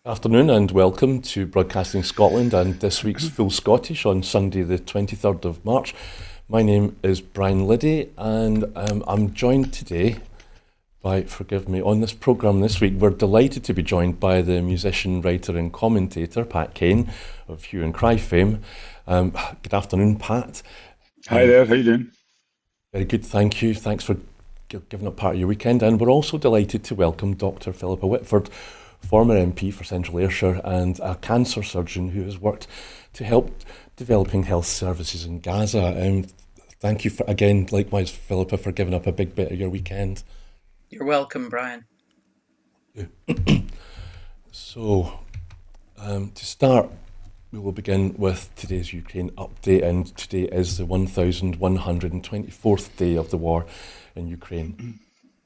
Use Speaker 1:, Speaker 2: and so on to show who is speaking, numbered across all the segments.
Speaker 1: Afternoon and welcome to Broadcasting Scotland and this week's Full Scottish on Sunday the 23rd of March. My name is Brian Liddy and I'm joined today by, forgive me, on this programme this week we're delighted to be joined by the musician, writer and commentator Pat Kane of Hue and Cry fame. Good afternoon, Pat.
Speaker 2: Hi there, how you doing?
Speaker 1: Very good, thank you. Thanks for giving up part of your weekend. And we're also delighted to welcome Dr. Philippa Whitford, former MP for Central Ayrshire and a cancer surgeon who has worked to help developing health services in Gaza. Thank you for, again, likewise, Philippa, for giving up a big bit of your weekend.
Speaker 3: You're welcome, Brian.
Speaker 1: So, to start, we will begin with today's Ukraine update, and today is the 1124th day of the war in Ukraine.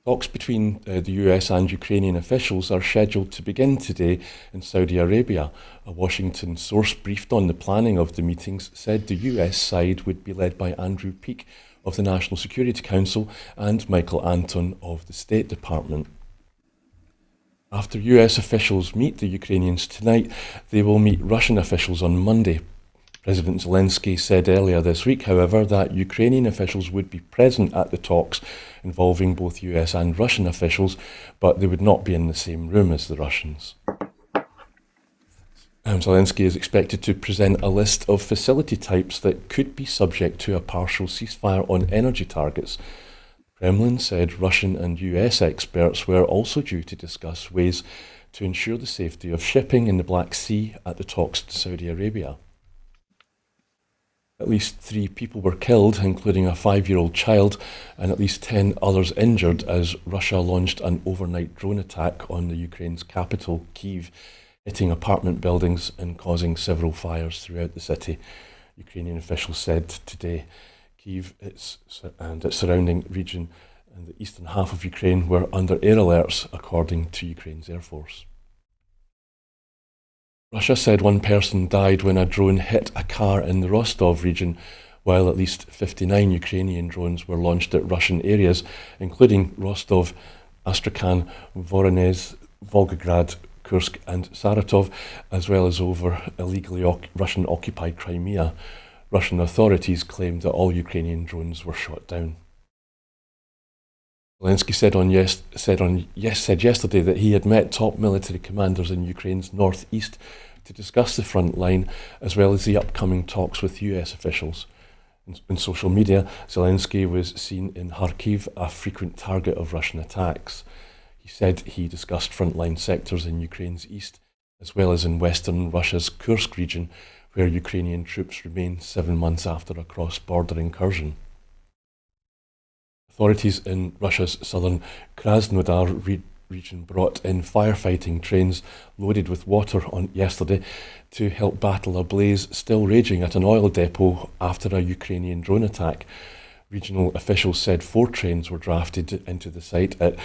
Speaker 1: Talks between the US and Ukrainian officials are scheduled to begin today in Saudi Arabia. A Washington source briefed on the planning of the meetings said the US side would be led by Andrew Peake of the National Security Council and Michael Anton of the State Department. After US officials meet the Ukrainians tonight, they will meet Russian officials on Monday. President Zelensky said earlier this week, however, that Ukrainian officials would be present at the talks involving both US and Russian officials, but they would not be in the same room as the Russians. Zelensky is expected to present a list of facility types that could be subject to a partial ceasefire on energy targets. The Kremlin said Russian and US experts were also due to discuss ways to ensure the safety of shipping in the Black Sea at the talks to Saudi Arabia. At least 3 people were killed, including a 5-year-old child, and at least 10 others injured as Russia launched an overnight drone attack on the Ukraine's capital, Kyiv, hitting apartment buildings and causing several fires throughout the city. Ukrainian officials said today Kyiv and its surrounding region and the eastern half of Ukraine were under air alerts, according to Ukraine's Air Force. Russia said 1 person died when a drone hit a car in the Rostov region, while at least 59 Ukrainian drones were launched at Russian areas, including Rostov, Astrakhan, Voronezh, Volgograd, Kursk and Saratov, as well as over illegally Russian-occupied Crimea. Russian authorities claimed that all Ukrainian drones were shot down. Zelensky said yesterday that he had met top military commanders in Ukraine's northeast to discuss the front line, as well as the upcoming talks with US officials. In social media, Zelensky was seen in Kharkiv, a frequent target of Russian attacks. He said he discussed frontline sectors in Ukraine's east, as well as in western Russia's Kursk region, where Ukrainian troops remain 7 months after a cross-border incursion. Authorities in Russia's southern Krasnodar region brought in firefighting trains loaded with water on yesterday to help battle a blaze still raging at an oil depot after a Ukrainian drone attack. Regional officials said 4 trains were drafted into the site at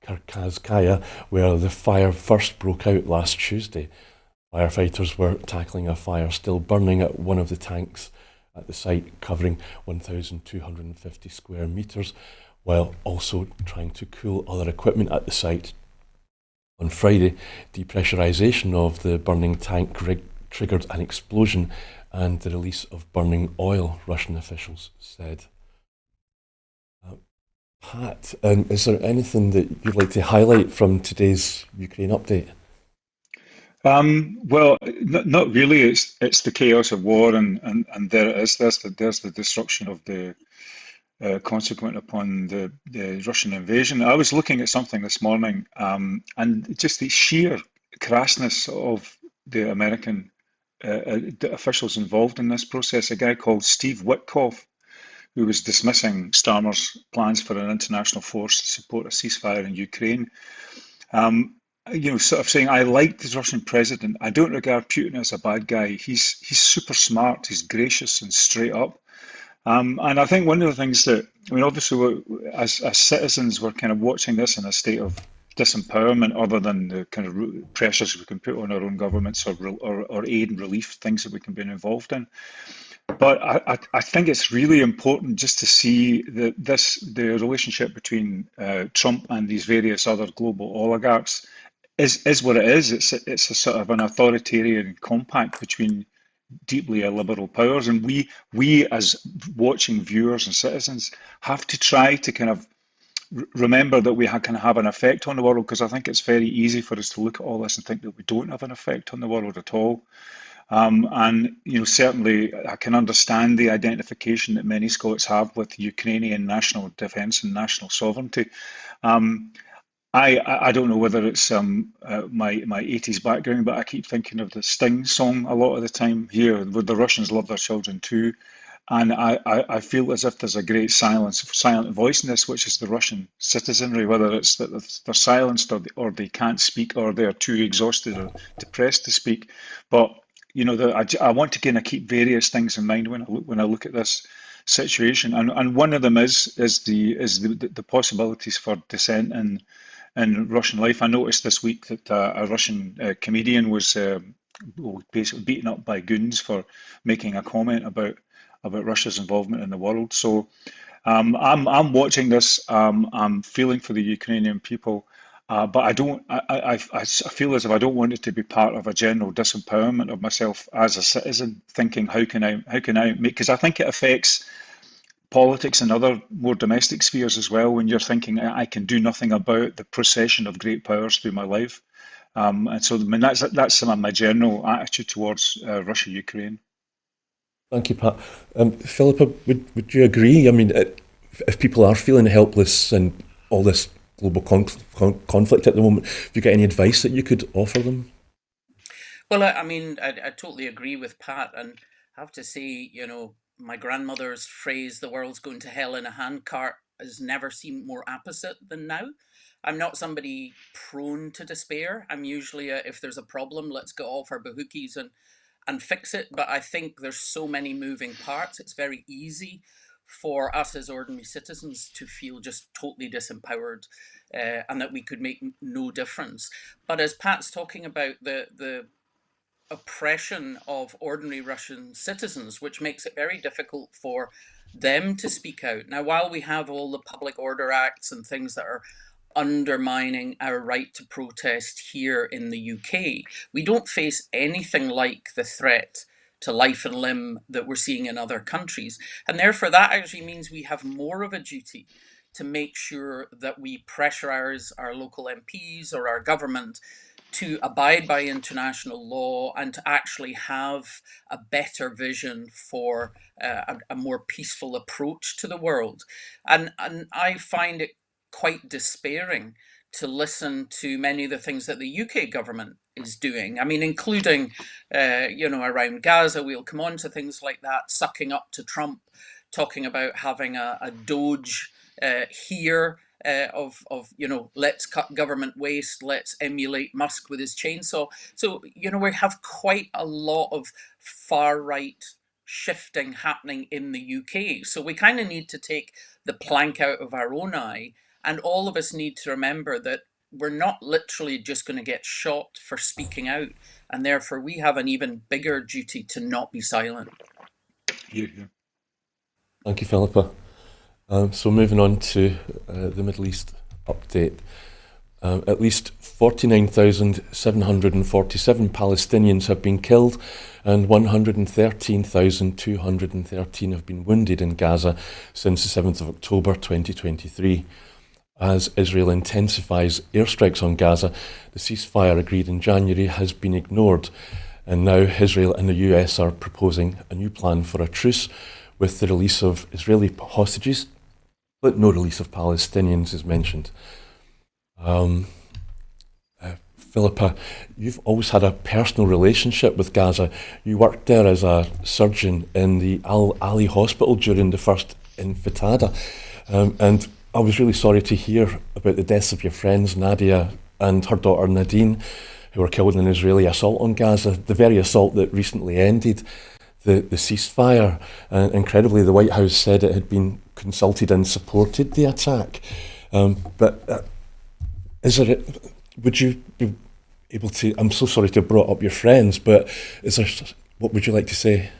Speaker 1: Kharkazskaya, where the fire first broke out last Tuesday. Firefighters were tackling a fire still burning at one of the tanks at the site, covering 1,250 square metres, while also trying to cool other equipment at the site. On Friday, depressurisation of the burning tank triggered an explosion and the release of burning oil, Russian officials said. Pat, is there anything that you'd like to highlight from today's Ukraine update?
Speaker 2: Well, not really. It's the chaos of war, and there it is. There's the destruction of the consequent upon the Russian invasion. I was looking at something this morning, and just the sheer crassness of the American the officials involved in this process. A guy called Steve Witkoff, who was dismissing Starmer's plans for an international force to support a ceasefire in Ukraine. Sort of saying, I like the Russian president. I don't regard Putin as a bad guy. He's super smart. He's gracious and straight up. And I think one of the things that, I mean, obviously, as citizens, we're kind of watching this in a state of disempowerment, other than the kind of pressures we can put on our own governments or aid and relief, things that we can be involved in. But I think it's really important just to see the relationship between Trump and these various other global oligarchs is what it is. It's a sort of an authoritarian compact between deeply illiberal powers, and we as watching viewers and citizens have to try to kind of remember that we can have an effect on the world, because I think it's very easy for us to look at all this and think that we don't have an effect on the world at all. And certainly I can understand the identification that many Scots have with Ukrainian national defence and national sovereignty. Um, I don't know whether it's my 80s background, but I keep thinking of the Sting song a lot of the time here, where the Russians love their children too. And I feel as if there's a great silent voice in this, which is the Russian citizenry, whether it's that they're silenced, or they can't speak, or they're too exhausted or depressed to speak. But I want to kind of keep various things in mind when I look at this situation, and one of them is the possibilities for dissent in Russian life. I noticed this week that a Russian comedian was basically beaten up by goons for making a comment about Russia's involvement in the world. So I'm watching this. I'm feeling for the Ukrainian people, but I don't. I feel as if I don't want it to be part of a general disempowerment of myself as a citizen. Thinking how can I make, because I think it affects politics and other more domestic spheres as well, when you're thinking I can do nothing about the procession of great powers through my life. And so, I mean, that's some of my general attitude towards Russia-Ukraine.
Speaker 1: Thank you, Pat. Philippa, would you agree? I mean, if people are feeling helpless and all this global conflict at the moment, have you got any advice that you could offer them?
Speaker 3: Well, I mean, I totally agree with Pat, and I have to say, my grandmother's phrase, "the world's going to hell in a handcart," has never seemed more apposite than now. I'm not somebody prone to despair. I'm usually, if there's a problem, let's get off our bahookies and fix it. But I think there's so many moving parts. It's very easy for us as ordinary citizens to feel just totally disempowered, and that we could make no difference. But as Pat's talking about the oppression of ordinary Russian citizens, which makes it very difficult for them to speak out. Now, while we have all the public order acts and things that are undermining our right to protest here in the UK, we don't face anything like the threat to life and limb that we're seeing in other countries. And therefore, that actually means we have more of a duty to make sure that we pressurize our local MPs or our government to abide by international law and to actually have a better vision for a more peaceful approach to the world. And I find it quite despairing to listen to many of the things that the UK government is doing. I mean, including, around Gaza. We'll come on to things like that, sucking up to Trump, talking about having a Doge here, of let's cut government waste, let's emulate Musk with his chainsaw. So we have quite a lot of far right shifting happening in the UK. So we kind of need to take the plank out of our own eye, and all of us need to remember that we're not literally just going to get shot for speaking out, and therefore we have an even bigger duty to not be silent.
Speaker 2: Here, here.
Speaker 1: Thank you, Philippa. So moving on to the Middle East update. At least 49,747 Palestinians have been killed and 113,213 have been wounded in Gaza since the 7th of October 2023. As Israel intensifies airstrikes on Gaza, the ceasefire agreed in January has been ignored, and now Israel and the US are proposing a new plan for a truce with the release of Israeli hostages, but no release of Palestinians is mentioned. Philippa, you've always had a personal relationship with Gaza. You worked there as a surgeon in the Al Ali hospital during the first Intifada. And I was really sorry to hear about the deaths of your friends, Nadia and her daughter Nadine, who were killed in an Israeli assault on Gaza, the very assault that recently ended the ceasefire. Incredibly, the White House said it had been consulted and supported the attack. Would you be able to, I'm so sorry to have brought up your friends, but what would you like to say?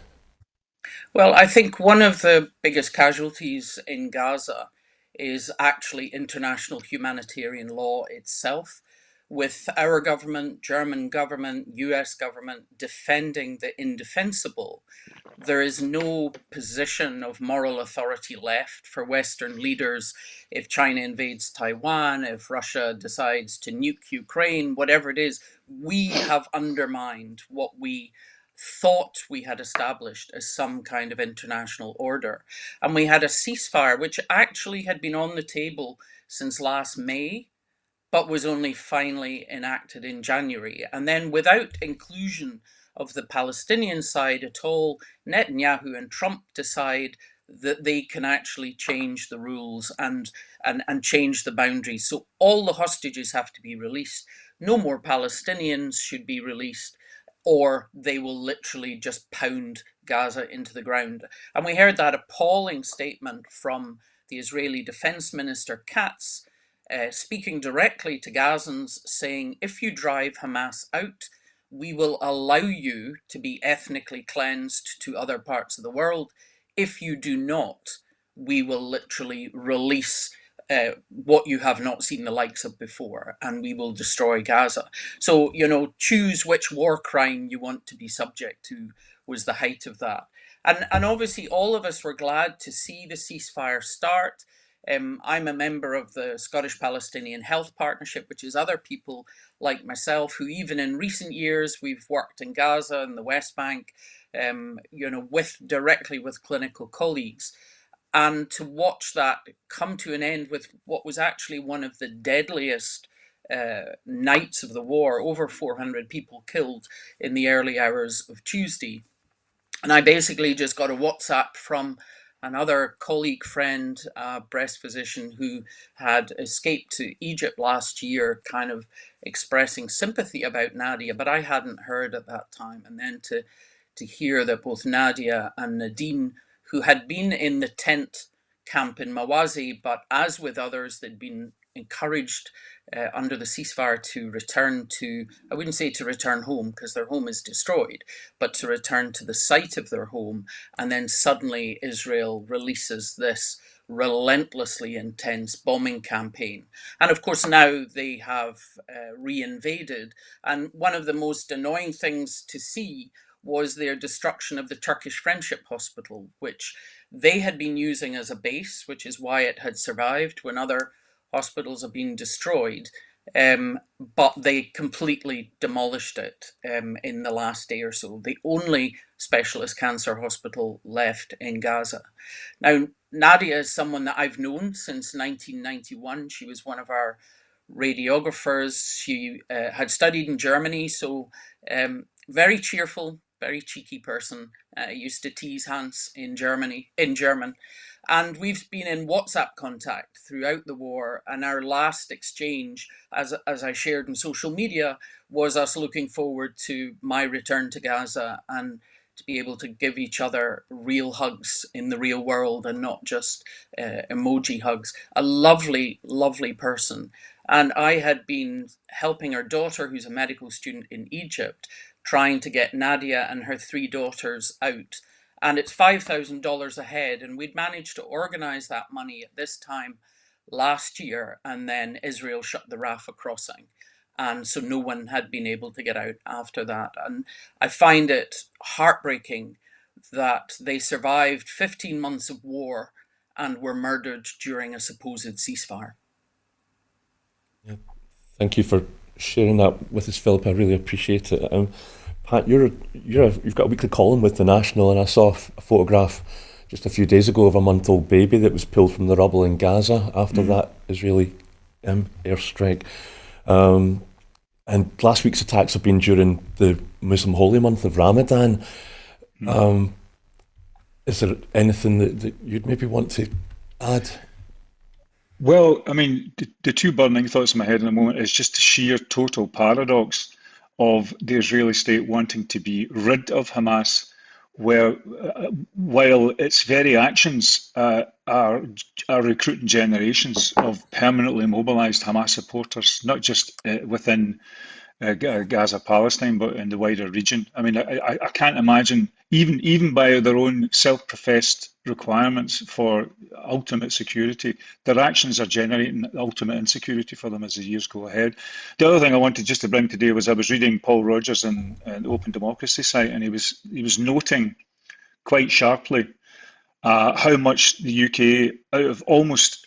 Speaker 3: Well, I think one of the biggest casualties in Gaza is actually international humanitarian law itself. with our government, German government, US government defending the indefensible, there is no position of moral authority left for Western leaders if China invades Taiwan, if Russia decides to nuke Ukraine, whatever it is. We have undermined what we thought we had established as some kind of international order. And we had a ceasefire, which actually had been on the table since last May, but was only finally enacted in January. And then, without inclusion of the Palestinian side at all, Netanyahu and Trump decide that they can actually change the rules and change the boundaries. So all the hostages have to be released. No more Palestinians should be released, or they will literally just pound Gaza into the ground. And we heard that appalling statement from the Israeli Defense Minister Katz, speaking directly to Gazans, saying, if you drive Hamas out, we will allow you to be ethnically cleansed to other parts of the world. If you do not, we will literally release what you have not seen the likes of before, and we will destroy Gaza. So, choose which war crime you want to be subject to was the height of that. And obviously, all of us were glad to see the ceasefire start. I'm a member of the Scottish Palestinian Health Partnership, which is other people like myself who, even in recent years, we've worked in Gaza and the West Bank, directly with clinical colleagues. And to watch that come to an end with what was actually one of the deadliest nights of the war, over 400 people killed in the early hours of Tuesday. And I basically just got a WhatsApp from another colleague, friend, breast physician who had escaped to Egypt last year, kind of expressing sympathy about Nadia, but I hadn't heard at that time. And then to hear that both Nadia and Nadine, who had been in the tent camp in Mawazi, but as with others, they'd been encouraged under the ceasefire to return to, I wouldn't say to return home because their home is destroyed, but to return to the site of their home. And then suddenly Israel releases this relentlessly intense bombing campaign. And of course, now they have reinvaded. And one of the most annoying things to see was their destruction of the Turkish Friendship Hospital, which they had been using as a base, which is why it had survived when other hospitals have been destroyed. But they completely demolished it in the last day or so. The only specialist cancer hospital left in Gaza. Now, Nadia is someone that I've known since 1991. She was one of our radiographers. She had studied in Germany, so very cheerful, very cheeky person. Used to tease Hans in German. And we've been in WhatsApp contact throughout the war. And our last exchange, as I shared in social media, was us looking forward to my return to Gaza and to be able to give each other real hugs in the real world and not just emoji hugs. A lovely, lovely person. And I had been helping her daughter, who's a medical student in Egypt, trying to get Nadia and her 3 daughters out. And it's $5,000 a head. And we'd managed to organize that money at this time last year. And then Israel shut the Rafah crossing. And so no one had been able to get out after that. And I find it heartbreaking that they survived 15 months of war and were murdered during a supposed ceasefire.
Speaker 1: Yeah. Thank you for sharing that with us, Philippa. I really appreciate it. Pat, you've got a weekly column with The National, and I saw a photograph just a few days ago of a month-old baby that was pulled from the rubble in Gaza after that Israeli airstrike. And last week's attacks have been during the Muslim holy month of Ramadan. Is there anything that you'd maybe want to add?
Speaker 2: Well, I mean, the 2 burning thoughts in my head in the moment is just the sheer total paradox of the Israeli state wanting to be rid of Hamas, while its very actions are recruiting generations of permanently mobilized Hamas supporters, not just within Gaza, Palestine, but in the wider region. I mean, I can't imagine, even by their own self-professed requirements for ultimate security, their actions are generating ultimate insecurity for them as the years go ahead. The other thing I wanted just to bring today was I was reading Paul Rogers in the Open Democracy site, and he was noting quite sharply how much the UK, out of almost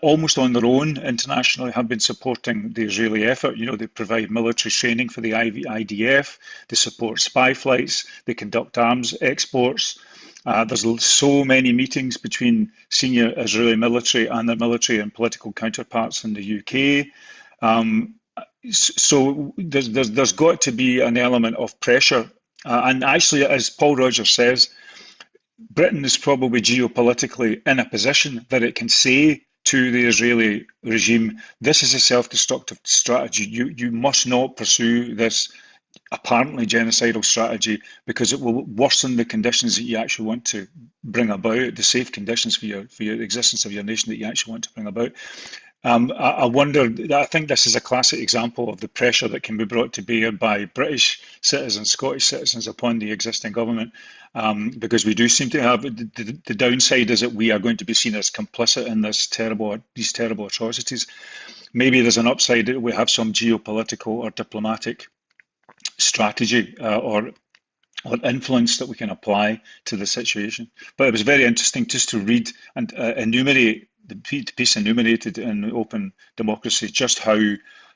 Speaker 2: almost on their own internationally, have been supporting the Israeli effort. They provide military training for the IDF, they support spy flights, they conduct arms exports. There's so many meetings between senior Israeli military and their military and political counterparts in the UK. So there's got to be an element of pressure. And actually, as Paul Rogers says, Britain is probably geopolitically in a position that it can say to the Israeli regime, this is a self-destructive strategy. You must not pursue this apparently genocidal strategy because it will worsen the conditions that you actually want to bring about, the safe conditions for your existence of your nation that you actually want to bring about. I wonder, I think this is a classic example of the pressure that can be brought to bear by British citizens, Scottish citizens upon the existing government, because we do seem to have, the downside is that we are going to be seen as complicit in these terrible atrocities. Maybe there's an upside that we have some geopolitical or diplomatic strategy or influence that we can apply to the situation. But it was very interesting just to read and enumerate the piece enumerated in Open Democracy just how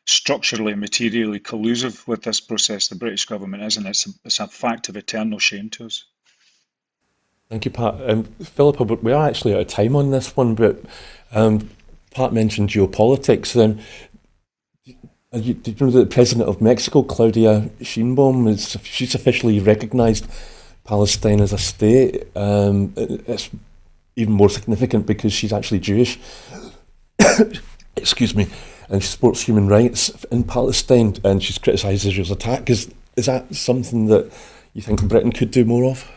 Speaker 2: structurally and materially collusive with this process the British government is, and it's a fact of eternal shame to us.
Speaker 1: Thank you, Pat. Philippa, but we are actually out of time on this one, but Pat mentioned geopolitics. Did you know that the President of Mexico, Claudia Sheinbaum, she's officially recognised Palestine as a state? It's even more significant because she's actually Jewish. Excuse me. And she supports human rights in Palestine, and she's criticised Israel's attack. Is that something that you think Britain could do more of?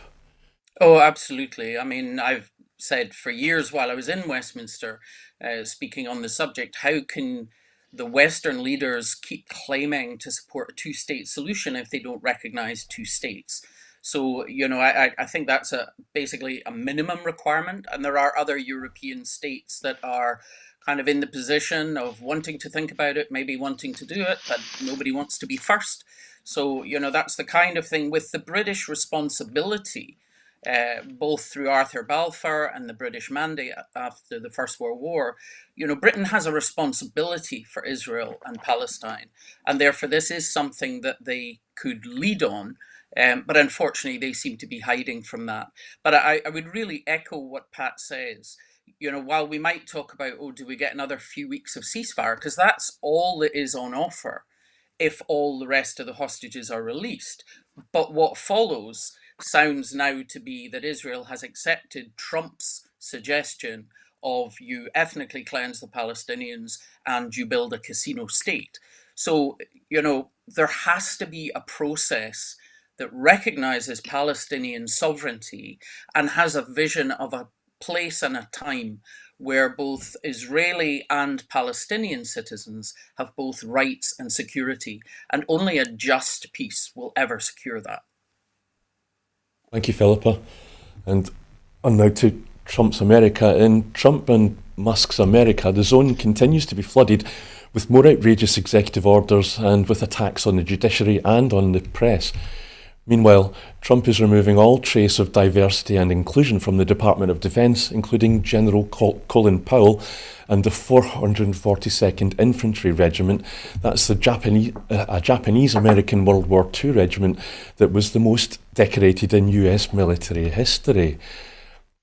Speaker 3: Oh, absolutely. I mean, I've said for years while I was in Westminster, speaking on the subject, how can the Western leaders keep claiming to support a two-state solution if they don't recognise two states? So, I think that's basically a minimum requirement. And there are other European states that are kind of in the position of wanting to think about it, maybe wanting to do it, but nobody wants to be first. So, that's the kind of thing with the British responsibility, both through Arthur Balfour and the British Mandate after the First World War. Britain has a responsibility for Israel and Palestine, and therefore this is something that they could lead on. But unfortunately, they seem to be hiding from that. But I would really echo what Pat says. While we might talk about, do we get another few weeks of ceasefire? Because that's all that is on offer if all the rest of the hostages are released. But what follows sounds now to be that Israel has accepted Trump's suggestion of you ethnically cleanse the Palestinians and you build a casino state. So, there has to be a process that recognizes Palestinian sovereignty and has a vision of a place and a time where both Israeli and Palestinian citizens have both rights and security, and only a just peace will ever secure that.
Speaker 1: Thank you, Philippa. And now to Trump's America. In Trump and Musk's America, the zone continues to be flooded with more outrageous executive orders and with attacks on the judiciary and on the press. Meanwhile, Trump is removing all trace of diversity and inclusion from the Department of Defense, including General Colin Powell and the 442nd Infantry Regiment. That's a Japanese-American World War II regiment that was the most decorated in US military history.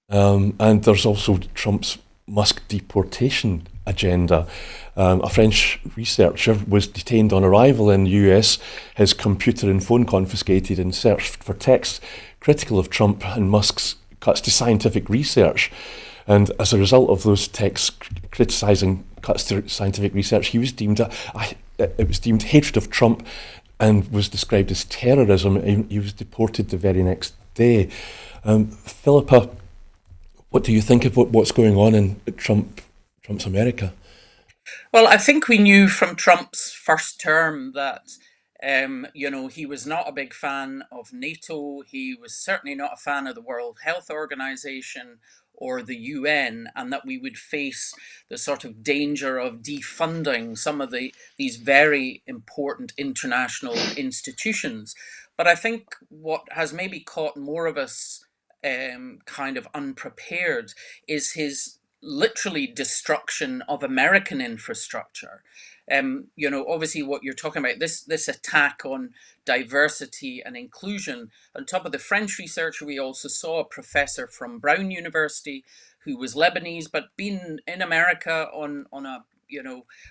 Speaker 1: And there's also Trump's Musk deportation agenda. A French researcher was detained on arrival in the US, his computer and phone confiscated and searched for texts critical of Trump and Musk's cuts to scientific research. And as a result of those texts criticising cuts to scientific research, he was deemed it was deemed hatred of Trump and was described as terrorism. He was deported the very next day. Philippa, what do you think of what's going on in Trump's America?
Speaker 3: Well, I think we knew from Trump's first term that, he was not a big fan of NATO. He was certainly not a fan of the World Health Organization or the UN, and that we would face the sort of danger of defunding some of these very important international institutions. But I think what has maybe caught more of us kind of unprepared is his literally destruction of American infrastructure. Obviously, what you're talking about, this attack on diversity and inclusion. On top of the French researcher, we also saw a professor from Brown University who was Lebanese, but been in America on a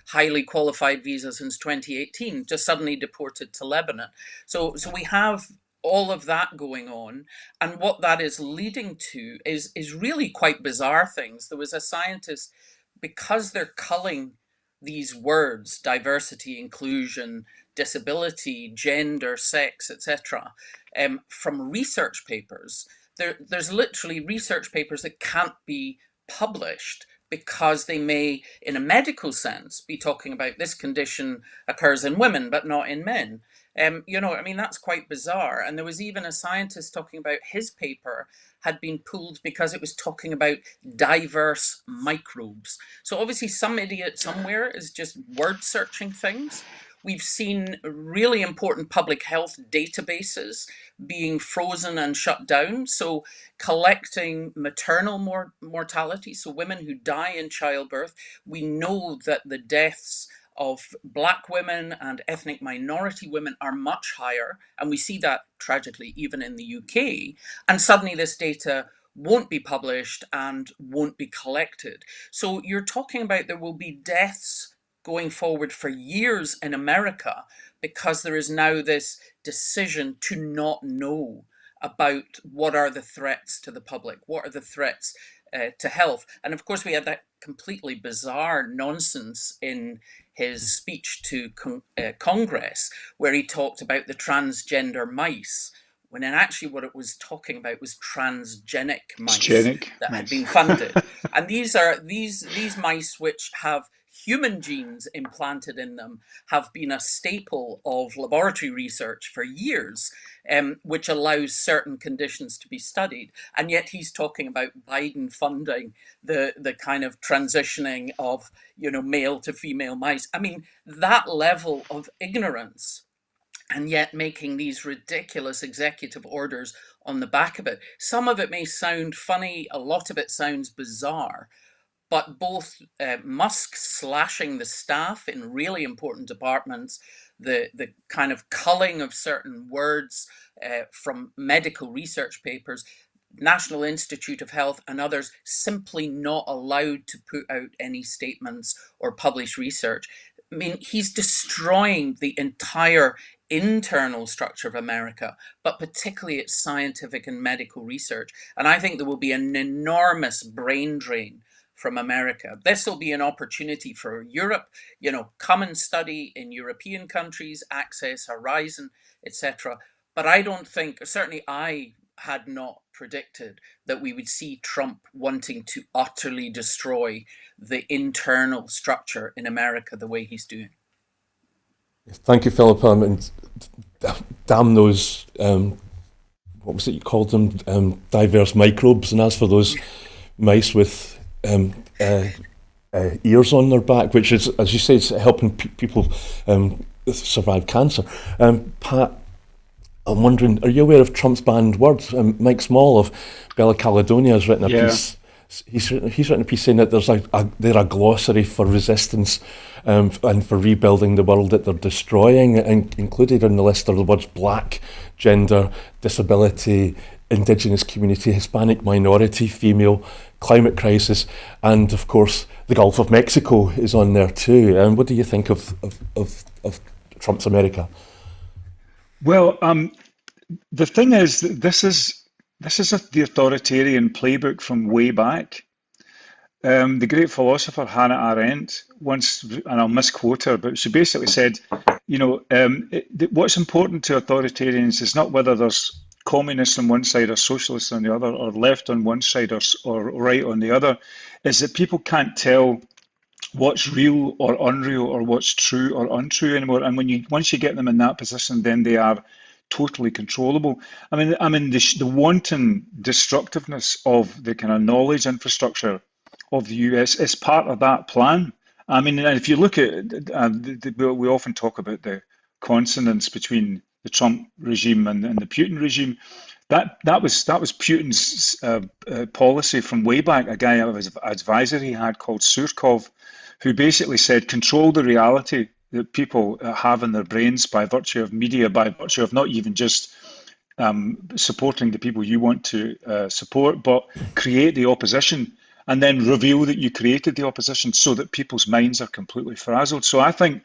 Speaker 3: highly qualified visa since 2018, just suddenly deported to Lebanon. So we have all of that going on, and what that is leading to is really quite bizarre things. There was a scientist, because they're culling these words: diversity, inclusion, disability, gender, sex, etc., from research papers. There's literally research papers that can't be published because they may, in a medical sense, be talking about this condition occurs in women but not in men. I mean, that's quite bizarre. And there was even a scientist talking about his paper had been pulled because it was talking about diverse microbes. So obviously, some idiot somewhere is just word searching things. We've seen really important public health databases being frozen and shut down. So, collecting maternal mortality, so women who die in childbirth, we know that the deaths of Black women and ethnic minority women are much higher. And we see that tragically even in the UK. And suddenly this data won't be published and won't be collected. So you're talking about there will be deaths going forward for years in America because there is now this decision to not know about what are the threats to the public, what are the threats to health. And of course, we had that completely bizarre nonsense in his speech to Congress, where he talked about the transgender mice, when in actually what it was talking about was transgenic mice
Speaker 2: Genic,
Speaker 3: that had
Speaker 2: nice.
Speaker 3: been funded. And these are these mice which have human genes implanted in them have been a staple of laboratory research for years, which allows certain conditions to be studied. And yet he's talking about Biden funding the kind of transitioning of male to female mice. I mean, that level of ignorance, and yet making these ridiculous executive orders on the back of it. Some of it may sound funny, a lot of it sounds bizarre, but both Musk slashing the staff in really important departments, the kind of culling of certain words from medical research papers, National Institute of Health and others simply not allowed to put out any statements or publish research. I mean, he's destroying the entire internal structure of America, but particularly its scientific and medical research. And I think there will be an enormous brain drain from America. This will be an opportunity for Europe, come and study in European countries, access Horizon, etc. But I don't think, certainly I had not predicted that we would see Trump wanting to utterly destroy the internal structure in America the way he's doing.
Speaker 1: Thank you, Philippa. And damn those, what was it you called them? Diverse microbes. And as for those mice with ears on their back, which is, as you say, it's helping people survive cancer. Pat, I'm wondering, are you aware of Trump's banned words? Mike Small of Bella Caledonia has written a piece. He's written a piece saying that they're a glossary for resistance and for rebuilding the world that they're destroying, and included in the list are the words black, gender, disability, indigenous community, Hispanic minority, female, climate crisis, and of course the Gulf of Mexico is on there too. What do you think of Trump's America?
Speaker 2: Well, the thing is, that this is the authoritarian playbook from way back. The great philosopher Hannah Arendt once, and I'll misquote her, but she basically said, what's important to authoritarians is not whether there's communists on one side or socialists on the other, or left on one side or right on the other, is that people can't tell what's real or unreal or what's true or untrue anymore. And once you get them in that position, then they are totally controllable. I mean the wanton destructiveness of the kind of knowledge infrastructure of the US is part of that plan. I mean, and if you look at, we often talk about the consonance between the Trump regime and the Putin regime. That was Putin's policy from way back. A guy of his advisor he had called Surkov, who basically said control the reality that people have in their brains by virtue of media, by virtue of not even just supporting the people you want to support, but create the opposition and then reveal that you created the opposition so that people's minds are completely frazzled. So I think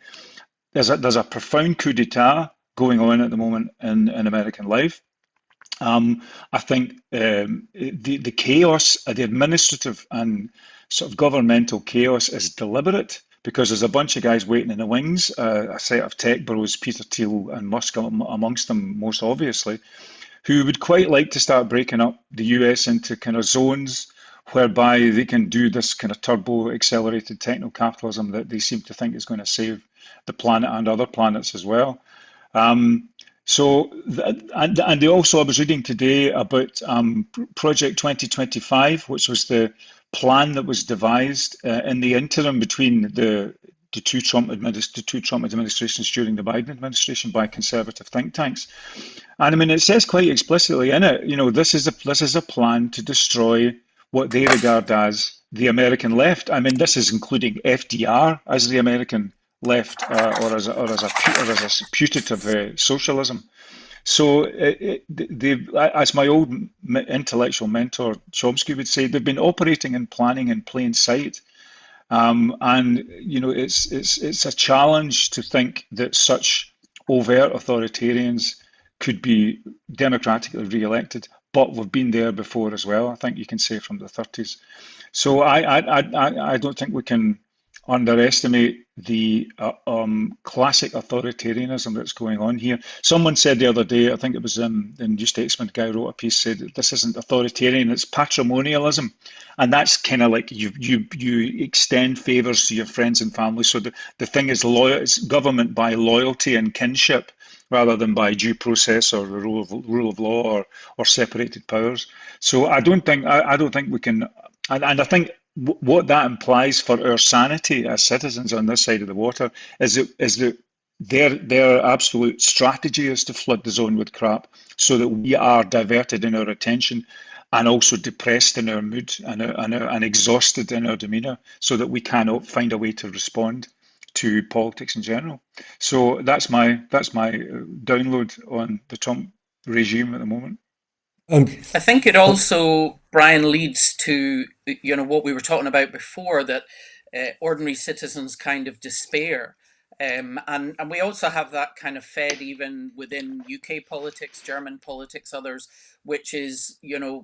Speaker 2: there's a profound coup d'etat going on at the moment in American life. I think the chaos, the administrative and sort of governmental chaos is deliberate because there's a bunch of guys waiting in the wings, a set of tech bros, Peter Thiel and Musk amongst them most obviously, who would quite like to start breaking up the US into kind of zones whereby they can do this kind of turbo accelerated techno capitalism that they seem to think is going to save the planet and other planets as well. Um, and they also, I was reading today about Project 2025, which was the plan that was devised in the interim between the two Trump administrations during the Biden administration by conservative think tanks. And I mean, it says quite explicitly in it, this is a plan to destroy what they regard as the American left. I mean, this is including FDR as the American left, or as a putative socialism. So, as my old intellectual mentor Chomsky would say, they've been operating and planning in plain sight. And it's a challenge to think that such overt authoritarians could be democratically re-elected, but we've been there before as well. I think you can say from the 30s. So I don't think we can underestimate the classic authoritarianism that's going on here. Someone said the other day, I think it was the New Statesman guy wrote a piece, said that this isn't authoritarian, it's patrimonialism. And that's kind of like you extend favors to your friends and family. So the thing is loyal, it's government by loyalty and kinship rather than by due process or the rule of law or separated powers. So I don't think we can, and I think what that implies for our sanity as citizens on this side of the water is that their absolute strategy is to flood the zone with crap so that we are diverted in our attention and also depressed in our mood and exhausted in our demeanor so that we cannot find a way to respond to politics in general. So that's my download on the Trump regime at the moment.
Speaker 1: Um,
Speaker 3: I think it also, Brian, leads to what we were talking about before, that ordinary citizens kind of despair. And we also have that kind of fed even within UK politics, German politics, others, which is,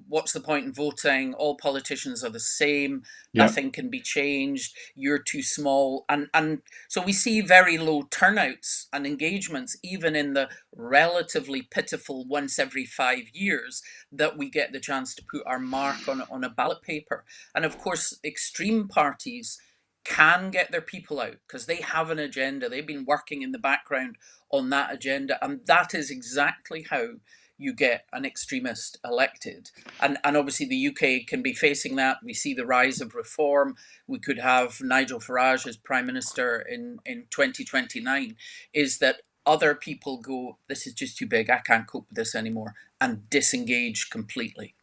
Speaker 3: what's the point in voting? All politicians are the same.
Speaker 2: Yeah,
Speaker 3: Nothing can be changed. You're too small. And so we see very low turnouts and engagements, even in the relatively pitiful once every 5 years that we get the chance to put our mark on a ballot paper. And of course, extreme parties can get their people out because they have an agenda. They've been working in the background on that agenda. And that is exactly how you get an extremist elected. And obviously, the UK can be facing that. We see the rise of reform. We could have Nigel Farage as Prime Minister in 2029. Is that other people go, this is just too big, I can't cope with this anymore, and disengage completely.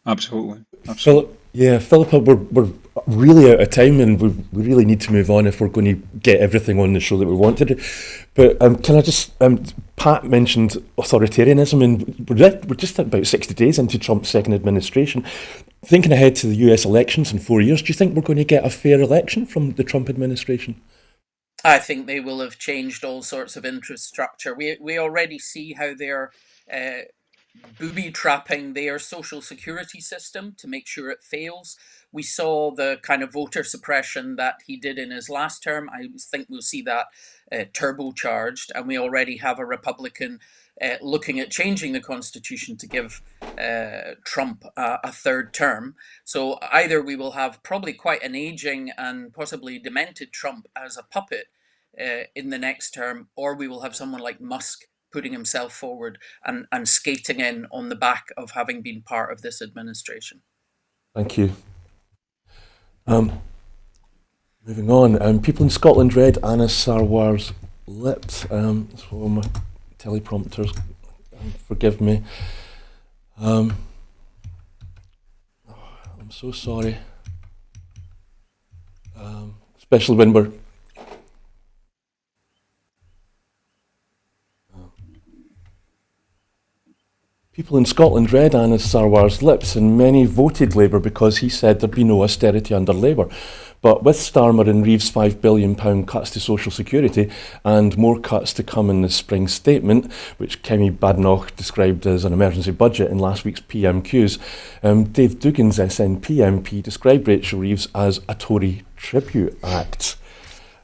Speaker 2: absolutely, absolutely.
Speaker 1: Philippa, we're really out of time and we really need to move on if we're going to get everything on the show that we want to do. But can I just, Pat mentioned authoritarianism, and we're just about 60 days into Trump's second administration. Thinking ahead to the US elections in 4 years, do you think we're going to get a fair election from the Trump administration?
Speaker 3: I think they will have changed all sorts of infrastructure. We already see how they're booby trapping their social security system to make sure it fails. We saw the kind of voter suppression that he did in his last term. I think we'll see that turbocharged, and we already have a Republican looking at changing the Constitution to give Trump a third term. So either we will have probably quite an aging and possibly demented Trump as a puppet in the next term, or we will have someone like Musk putting himself forward and skating in on the back of having been part of this administration.
Speaker 1: Thank you. Moving on, people in Scotland read Anna Sarwar's lips. That's what my teleprompters, forgive me. I'm so sorry. Especially when we're people in Scotland read Anna Sarwar's lips, and many voted Labour because he said there'd be no austerity under Labour. But with Starmer and Reeve's £5 billion cuts to social security and more cuts to come in the spring statement, which Kemi Badenoch described as an emergency budget in last week's PMQs, Dave Duggan's SNP MP described Rachel Reeves as a Tory tribute act.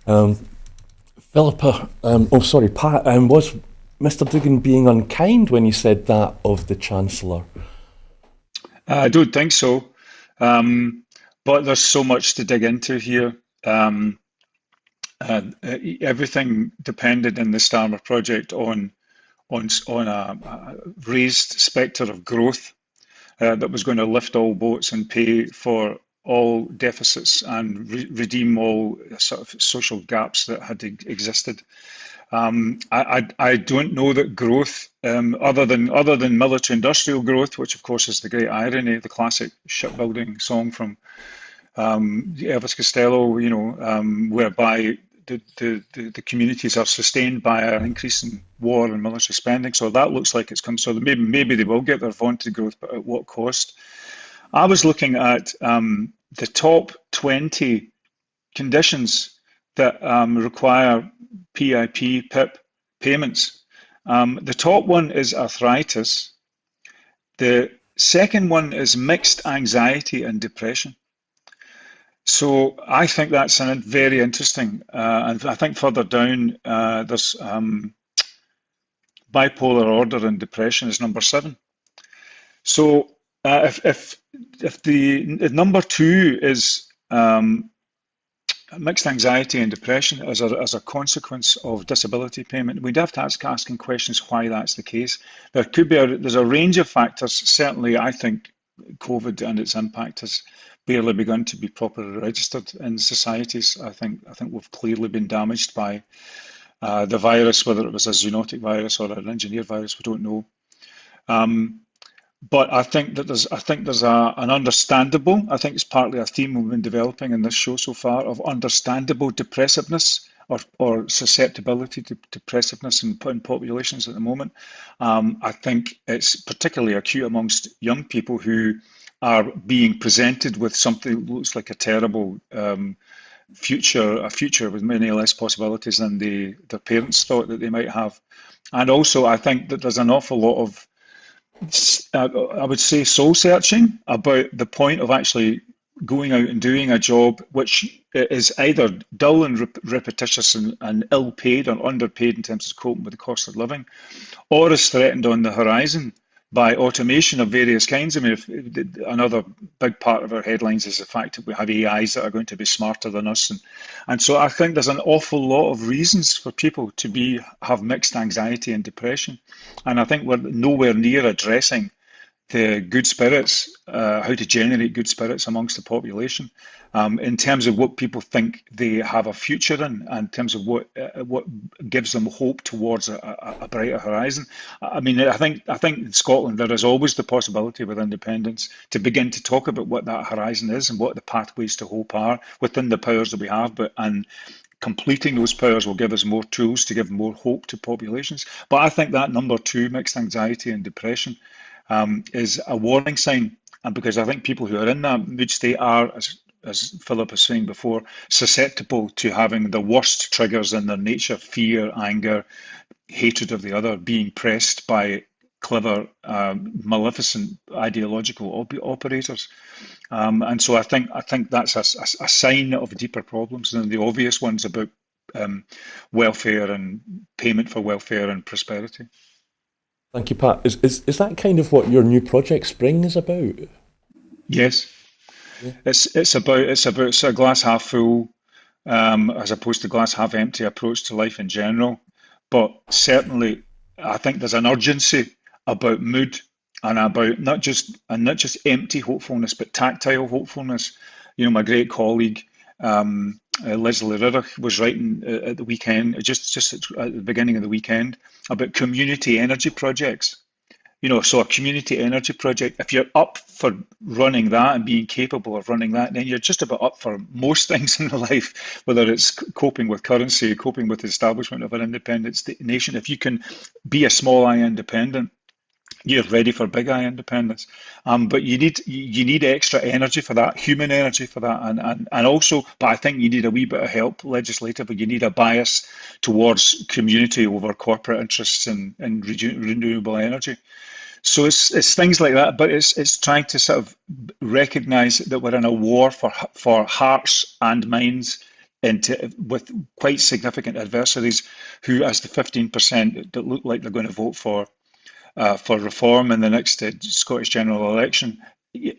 Speaker 1: Philippa, Pat, was Mr. Duggan being unkind when he said that of the Chancellor?
Speaker 2: I don't think so. But there's so much to dig into here. Everything depended in the Starmer project on a raised spectre of growth that was going to lift all boats and pay for all deficits and redeem all sort of social gaps that had existed. I don't know that growth, other than military-industrial growth, which of course is the great irony, the classic shipbuilding song from Elvis Costello, whereby the communities are sustained by an increase in war and military spending. So that looks like it's come. So maybe they will get their vaunted growth, but at what cost? I was looking at the top 20 conditions that require PIP payments. The top one is arthritis. The second one is mixed anxiety and depression. So I think that's very interesting. And I think further down, there's bipolar order and depression is number 7. So if the number 2 is mixed anxiety and depression as a consequence of disability payment, we'd have to ask asking questions why that's the case. There could be there's a range of factors. Certainly, I think COVID and its impact has barely begun to be properly registered in societies. I think we've clearly been damaged by the virus, whether it was a zoonotic virus or an engineered virus, we don't know. But I think that there's an understandable, I think it's partly a theme we've been developing in this show so far, of understandable depressiveness or susceptibility to depressiveness in populations at the moment. I think it's particularly acute amongst young people who are being presented with something that looks like a terrible future with many less possibilities than their parents thought that they might have. And also, I think that there's an awful lot of I would say soul searching about the point of actually going out and doing a job which is either dull and repetitious and ill paid or underpaid in terms of coping with the cost of living, or is threatened on the horizon by automation of various kinds. I mean, another big part of our headlines is the fact that we have AIs that are going to be smarter than us. And so I think there's an awful lot of reasons for people to have mixed anxiety and depression. And I think we're nowhere near addressing the good spirits, how to generate good spirits amongst the population, in terms of what people think they have a future in terms of what gives them hope towards a brighter horizon. I mean, I think in Scotland there is always the possibility with independence to begin to talk about what that horizon is and what the pathways to hope are within the powers that we have, and completing those powers will give us more tools to give more hope to populations. But I think that number 2, mixed anxiety and depression, is a warning sign, and because I think people who are in that mood state are, as Philippa was saying before, susceptible to having the worst triggers in their nature: fear, anger, hatred of the other, being pressed by clever, maleficent ideological operators. And so I think that's a sign of deeper problems than the obvious ones about welfare and payment for welfare and prosperity.
Speaker 1: Thank you, Pat. Is that kind of what your new project Spring is about?
Speaker 2: Yes,
Speaker 1: Yeah.
Speaker 2: it's a glass half full, as opposed to glass half empty approach to life in general. But certainly, I think there's an urgency about mood and about not just empty hopefulness, but tactile hopefulness. My great colleague Leslie Riddoch was writing at the weekend, just at the beginning of the weekend, about community energy projects. So a community energy project, if you're up for running that and being capable of running that, then you're just about up for most things in life, whether it's coping with currency, coping with the establishment of an independent nation. If you can be a small I independent, you're ready for big I independence. But you need extra energy for that, human energy for that, and also, but I think you need a wee bit of help legislatively. You need a bias towards community over corporate interests in renewable energy. So it's things like that, but it's trying to sort of recognize that we're in a war for hearts and minds with quite significant adversaries who, as the 15% that look like they're going to vote for reform in the next Scottish general election,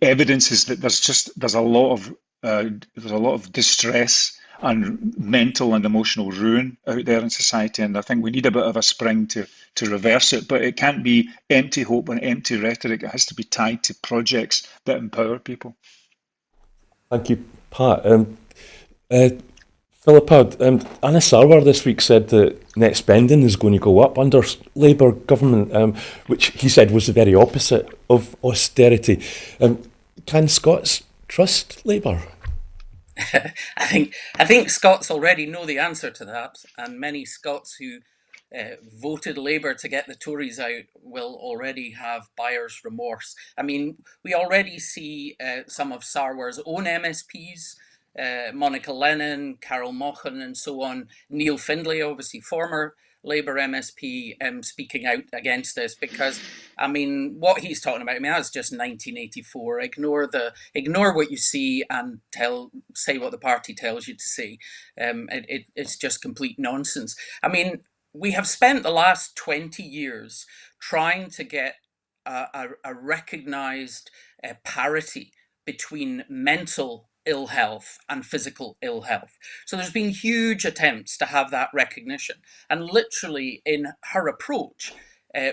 Speaker 2: evidence is that there's a lot of distress and mental and emotional ruin out there in society, and I think we need a bit of a spring to reverse it. But it can't be empty hope and empty rhetoric. It has to be tied to projects that empower people.
Speaker 1: Thank you, Pat. Uh, Philippa, Anna Sarwar this week said that net spending is going to go up under Labour government, which he said was the very opposite of austerity. Can Scots trust Labour?
Speaker 3: I think Scots already know the answer to that, and many Scots who voted Labour to get the Tories out will already have buyer's remorse. I mean, we already see some of Sarwar's own MSPs, Monica Lennon, Carol Mochan, and so on. Neil Findlay, obviously former Labour MSP, speaking out against this because, I mean, what he's talking about, I mean, that's just 1984. Ignore what you see and say what the party tells you to say. It's just complete nonsense. I mean, we have spent the last 20 years trying to get a recognised parity between mental ill health and physical ill health. So there's been huge attempts to have that recognition. And literally, in her approach,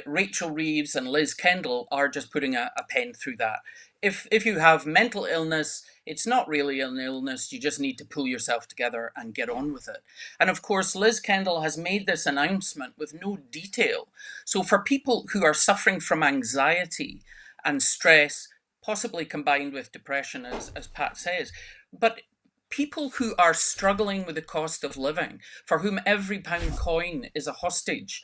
Speaker 3: Rachel Reeves and Liz Kendall are just putting a pen through that. If you have mental illness, it's not really an illness. You just need to pull yourself together and get on with it. And of course, Liz Kendall has made this announcement with no detail. So for people who are suffering from anxiety and stress, possibly combined with depression, as Pat says, but people who are struggling with the cost of living, for whom every pound coin is a hostage,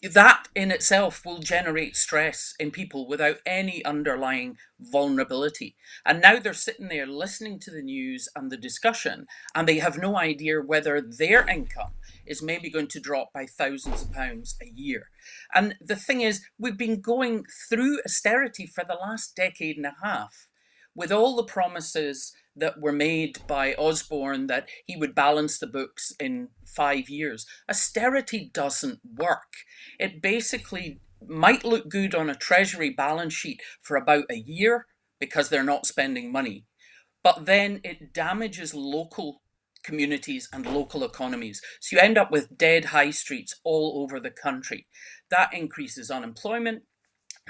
Speaker 3: that in itself will generate stress in people without any underlying vulnerability. And now they're sitting there listening to the news and the discussion, and they have no idea whether their income is maybe going to drop by thousands of pounds a year. And the thing is, we've been going through austerity for the last decade and a half with all the promises that were made by Osborne that he would balance the books in 5 years. Austerity doesn't work. It basically might look good on a Treasury balance sheet for about a year because they're not spending money, but then it damages local communities and local economies. So you end up with dead high streets all over the country. That increases unemployment.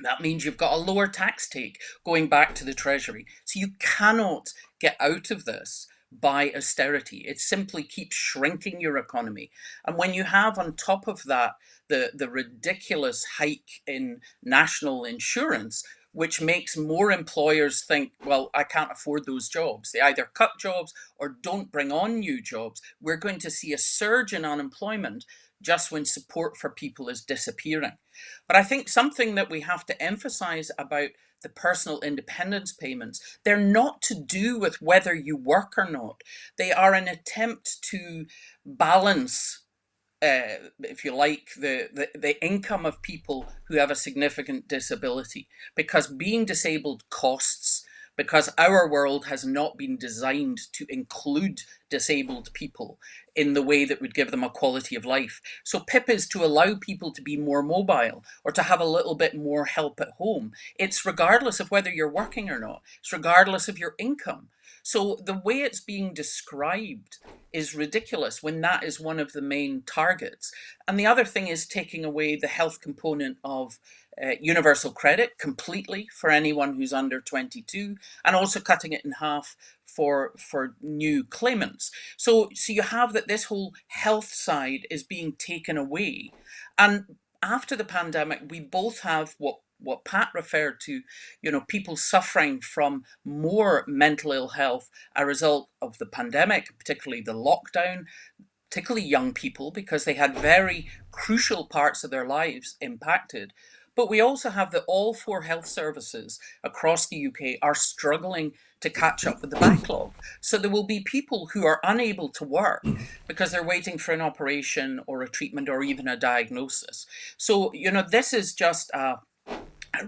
Speaker 3: That means you've got a lower tax take going back to the Treasury. So you cannot get out of this by austerity. It simply keeps shrinking your economy. And when you have on top of that the ridiculous hike in national insurance, which makes more employers think, well, I can't afford those jobs. They either cut jobs or don't bring on new jobs. We're going to see a surge in unemployment just when support for people is disappearing. But I think something that we have to emphasize about the personal independence payments, they're not to do with whether you work or not. They are an attempt to balance, if you like, the income of people who have a significant disability, because being disabled costs. because our world has not been designed to include disabled people in the way that would give them a quality of life. So PIP is to allow people to be more mobile or to have a little bit more help at home. It's regardless of whether you're working or not. It's regardless of your income. So the way it's being described is ridiculous when that is one of the main targets. And the other thing is taking away the health component of universal credit completely for anyone who's under 22, and also cutting it in half for new claimants. So you have that this whole health side is being taken away. And after the pandemic, we both have what Pat referred to, people suffering from more mental ill health as a result of the pandemic, particularly the lockdown, particularly young people, because they had very crucial parts of their lives impacted. But we also have that all four health services across the UK are struggling to catch up with the backlog. So there will be people who are unable to work because they're waiting for an operation or a treatment or even a diagnosis. So, this is just a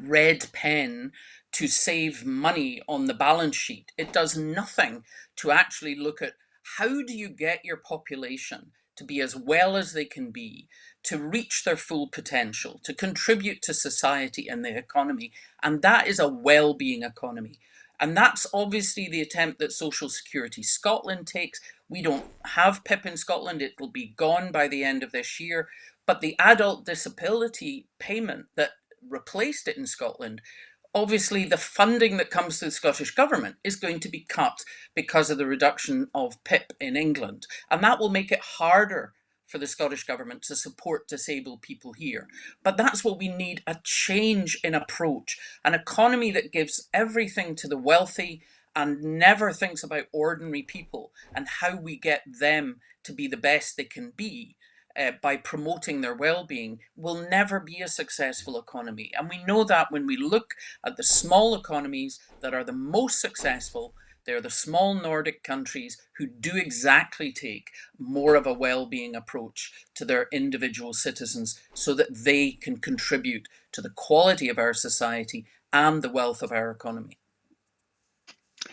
Speaker 3: red pen to save money on the balance sheet. It does nothing to actually look at how do you get your population to be as well as they can be, to reach their full potential, to contribute to society and the economy. And that is a well-being economy. And that's obviously the attempt that Social Security Scotland takes. We don't have PIP in Scotland. It will be gone by the end of this year. But the adult disability payment that replaced it in Scotland, obviously the funding that comes to the Scottish Government is going to be cut because of the reduction of PIP in England. And that will make it harder for the Scottish Government to support disabled people here. But that's what we need, a change in approach, an economy that gives everything to the wealthy and never thinks about ordinary people and how we get them to be the best they can be. By promoting their well-being, will never be a successful economy. And we know that when we look at the small economies that are the most successful, they're the small Nordic countries who do exactly take more of a well-being approach to their individual citizens so that they can contribute to the quality of our society and the wealth of our economy.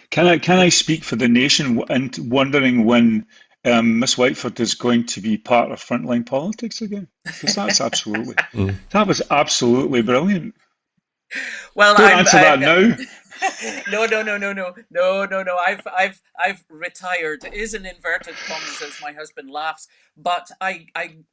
Speaker 2: Can I speak for the nation and wondering when Miss Whitford is going to be part of frontline politics again? Because that was absolutely brilliant.
Speaker 3: Well,
Speaker 2: Don't answer that now.
Speaker 3: No. I've retired. It is in inverted commas, as my husband laughs. But I'm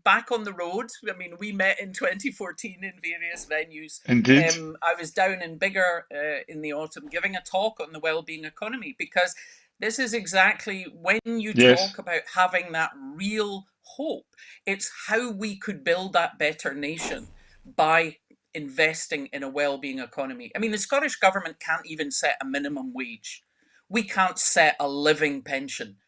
Speaker 3: back on the road. I mean, we met in 2014 in various venues.
Speaker 2: Indeed.
Speaker 3: I was down in Biggar in the autumn giving a talk on the well-being economy, because this is exactly when you
Speaker 2: Yes.
Speaker 3: talk about having that real hope. It's how we could build that better nation by investing in a well-being economy. I mean, the Scottish Government can't even set a minimum wage. We can't set a living pension.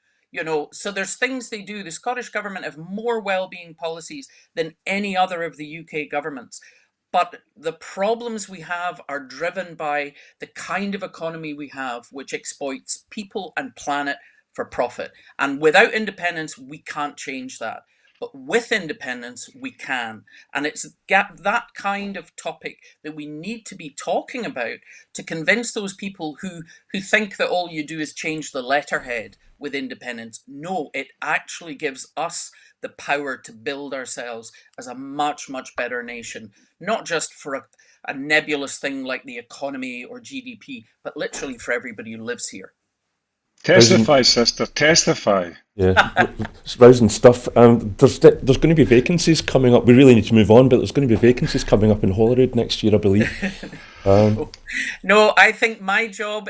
Speaker 3: So there's things they do. The Scottish Government have more well-being policies than any other of the UK governments. But the problems we have are driven by the kind of economy we have, which exploits people and planet for profit. And without independence, we can't change that. But with independence, we can. And it's that kind of topic that we need to be talking about to convince those people who think that all you do is change the letterhead with independence. No, it actually gives us the power to build ourselves as a much, much better nation, not just for a nebulous thing like the economy or GDP, but literally for everybody who lives here.
Speaker 2: Testify, sister, testify.
Speaker 1: Yeah, it's rousing stuff. There's going to be vacancies coming up. We really need to move on, but there's going to be vacancies coming up in Holyrood next year, I believe.
Speaker 3: No, I think my job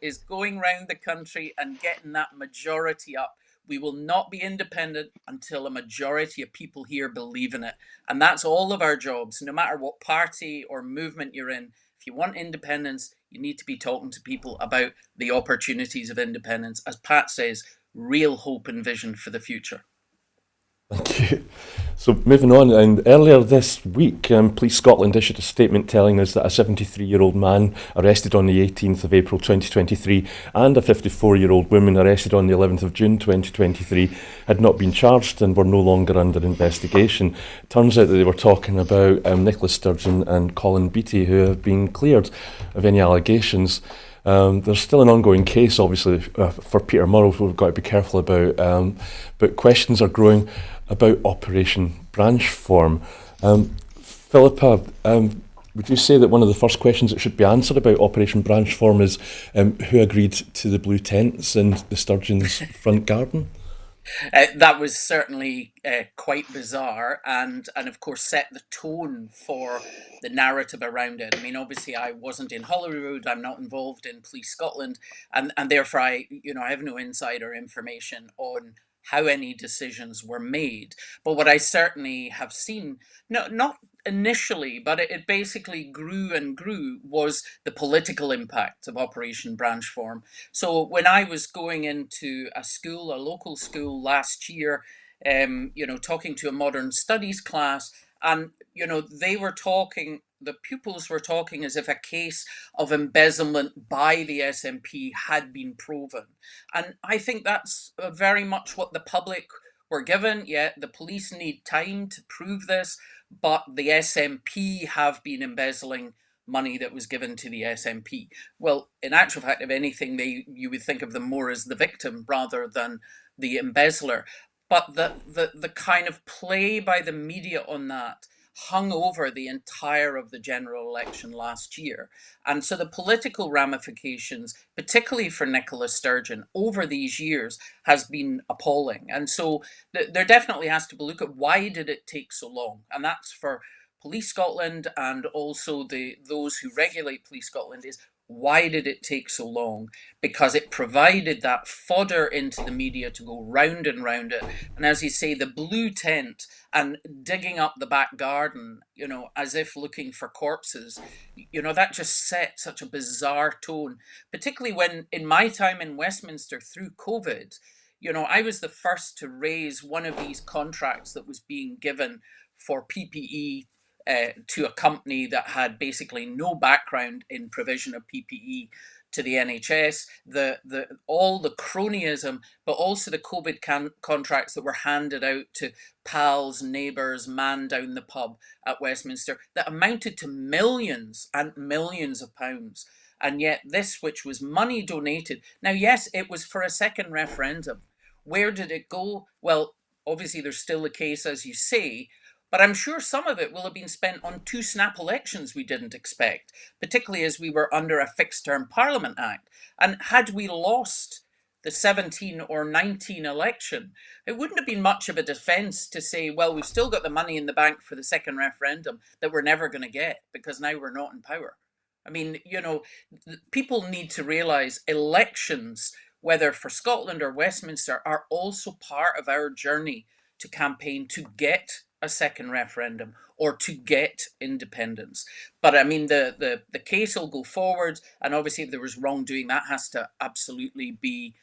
Speaker 3: is going around the country and getting that majority up. We will not be independent until a majority of people here believe in it. And that's all of our jobs, no matter what party or movement you're in. If you want independence, you need to be talking to people about the opportunities of independence. As Pat says, real hope and vision for the future.
Speaker 1: Thank you. So moving on, and earlier this week, Police Scotland issued a statement telling us that a 73-year-old man arrested on the 18th of April 2023 and a 54-year-old woman arrested on the 11th of June 2023 had not been charged and were no longer under investigation. It turns out that they were talking about Nicola Sturgeon and Colin Beattie, who have been cleared of any allegations. There's still an ongoing case, obviously, for Peter Murrow, we've got to be careful about, but questions are growing about Operation Branchform. Philippa, would you say that one of the first questions that should be answered about Operation Branchform is who agreed to the blue tents in the Sturgeon's front garden?
Speaker 3: That was certainly quite bizarre, and of course set the tone for the narrative around it. I mean, obviously, I wasn't in Holyrood. I'm not involved in Police Scotland, and therefore, I have no insider information on how any decisions were made. But what I certainly have seen, not initially, but it basically grew and grew, was the political impact of Operation Branchform. So when I was going into a school, a local school last year, talking to a modern studies class, and they were talking. The pupils were talking as if a case of embezzlement by the SNP had been proven, and I think that's very much what the public were given. Yet the police need time to prove this, but the SNP have been embezzling money that was given to the SNP. Well, in actual fact, if anything, you would think of them more as the victim rather than the embezzler. But the kind of play by the media on that hung over the entire of the general election last year. And so the political ramifications, particularly for Nicola Sturgeon, over these years has been appalling. And so there definitely has to be a look at why did it take so long? And that's for Police Scotland and also those who regulate Police Scotland, is why did it take so long? Because it provided that fodder into the media to go round and round it. And as you say, the blue tent and digging up the back garden, as if looking for corpses, that just set such a bizarre tone, particularly when in my time in Westminster through COVID, I was the first to raise one of these contracts that was being given for PPE to a company that had basically no background in provision of PPE to the NHS, all the cronyism, but also the COVID contracts that were handed out to pals, neighbours, man down the pub at Westminster that amounted to millions and millions of pounds. And yet this, which was money donated, now yes, it was for a second referendum. Where did it go? Well, obviously there's still a case, as you say, but I'm sure some of it will have been spent on two snap elections we didn't expect, particularly as we were under a Fixed Term Parliament Act. And had we lost the 17 or 19 election, it wouldn't have been much of a defence to say, well, we've still got the money in the bank for the second referendum that we're never going to get because now we're not in power. I mean, people need to realise elections, whether for Scotland or Westminster, are also part of our journey to campaign to get a second referendum or to get independence. But I mean, the case will go forward, and obviously, if there was wrongdoing, that has to absolutely be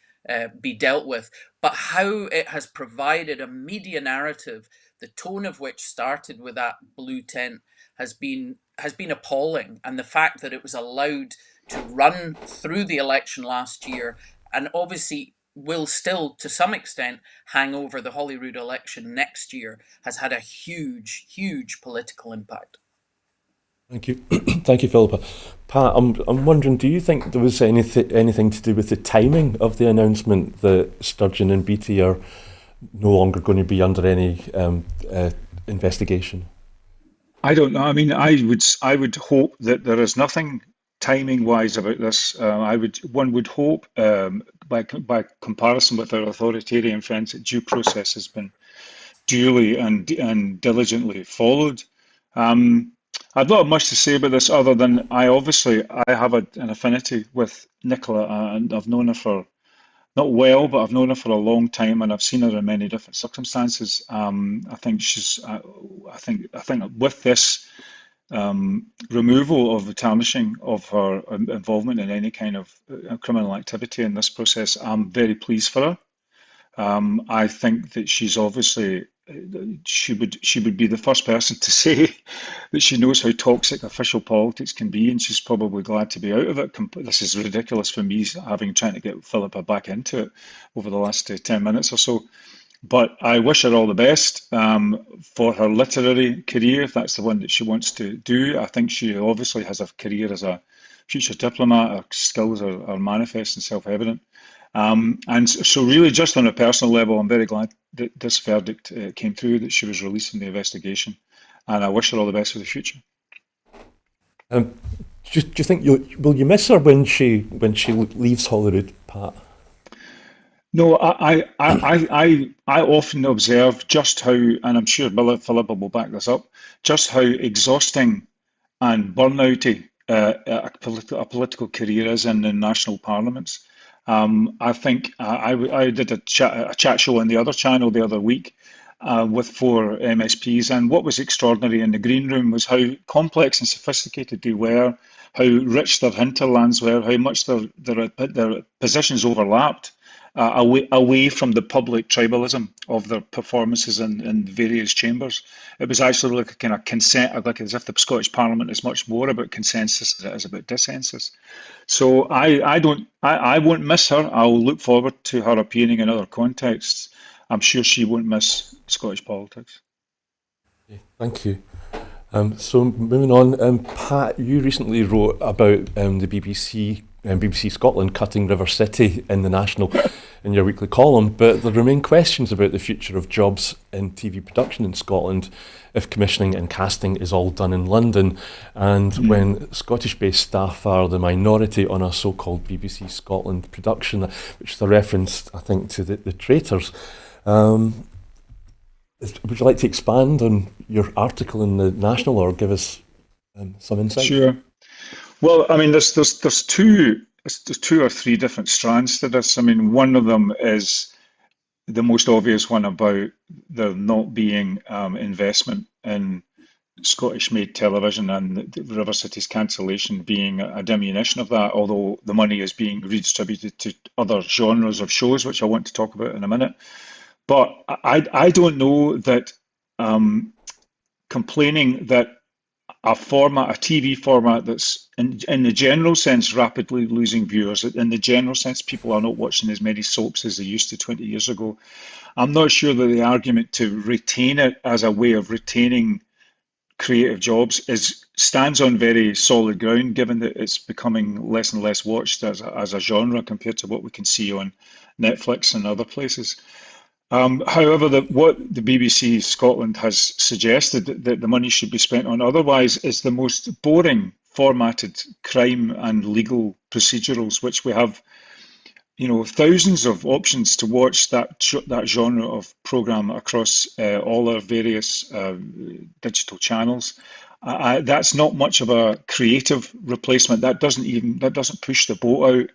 Speaker 3: dealt with. But how it has provided a media narrative, the tone of which started with that blue tent, has been appalling, and the fact that it was allowed to run through the election last year, and obviously will still, to some extent, hang over the Holyrood election next year, has had a huge, huge political impact.
Speaker 1: Thank you. Thank you, Philippa. Pat, I'm wondering, do you think there was anything to do with the timing of the announcement that Sturgeon and Beattie are no longer going to be under any investigation?
Speaker 2: I don't know. I mean, I would hope that there is nothing timing wise about this. One would hope, by comparison with our authoritarian friends, that due process has been duly and diligently followed. I've not much to say about this other than I have an affinity with Nicola, and I've known her for, not well, but I've known her for a long time, and I've seen her in many different circumstances. I think with this removal of the tarnishing of her involvement in any kind of criminal activity in this process, I'm very pleased for her. I think that she's obviously she would be the first person to say that she knows how toxic official politics can be, and she's probably glad to be out of it. This is ridiculous for me, having trying to get Philippa back into it over the last 10 minutes or so. But I wish her all the best for her literary career, if that's the one that she wants to do. I think she obviously has a career as a future diplomat. Her skills are manifest and self-evident. And so really, just on a personal level, I'm very glad that this verdict came through, that she was released from the investigation. And I wish her all the best for the future.
Speaker 1: Do you think will you miss her when she leaves Holyrood, Pat?
Speaker 2: No, I often observe just how, and I'm sure Philippa will back this up, just how exhausting and burnouty a political career is in the national parliaments. I think I did a chat show on the other channel the other week with 4 MSPs, and what was extraordinary in the green room was how complex and sophisticated they were, how rich their hinterlands were, how much their positions overlapped. Away from the public tribalism of their performances in various chambers. It was actually like a kind of consent, like as if the Scottish Parliament is much more about consensus than it is about dissensus. So I won't miss her. I'll look forward to her appearing in other contexts. I'm sure she won't miss Scottish politics.
Speaker 1: Okay, thank you. So moving on, Pat, you recently wrote about the BBC BBC Scotland cutting River City in the National in your weekly column, but there remain questions about the future of jobs in TV production in Scotland if commissioning and casting is all done in London, and when Scottish-based staff are the minority on a so-called BBC Scotland production, which is a reference, I think, to the traitors. Would you like to expand on your article in the National, or give us some insight?
Speaker 2: Sure. Well, I mean, there's two or three different strands to this. I mean, one of them is the most obvious one about there not being investment in Scottish-made television, and the River City's cancellation being a diminution of that, although the money is being redistributed to other genres of shows, which I want to talk about in a minute. But I don't know that complaining that a TV format that's in the general sense rapidly losing viewers, in the general sense people are not watching as many soaps as they used to 20 years ago. I'm not sure that the argument to retain it as a way of retaining creative jobs stands on very solid ground, given that it's becoming less and less watched as a genre compared to what we can see on Netflix and other places. However, what the BBC Scotland has suggested that the money should be spent on otherwise is the most boring formatted crime and legal procedurals, which we have, thousands of options to watch that genre of programme across all our various digital channels. That's not much of a creative replacement. That doesn't push the boat out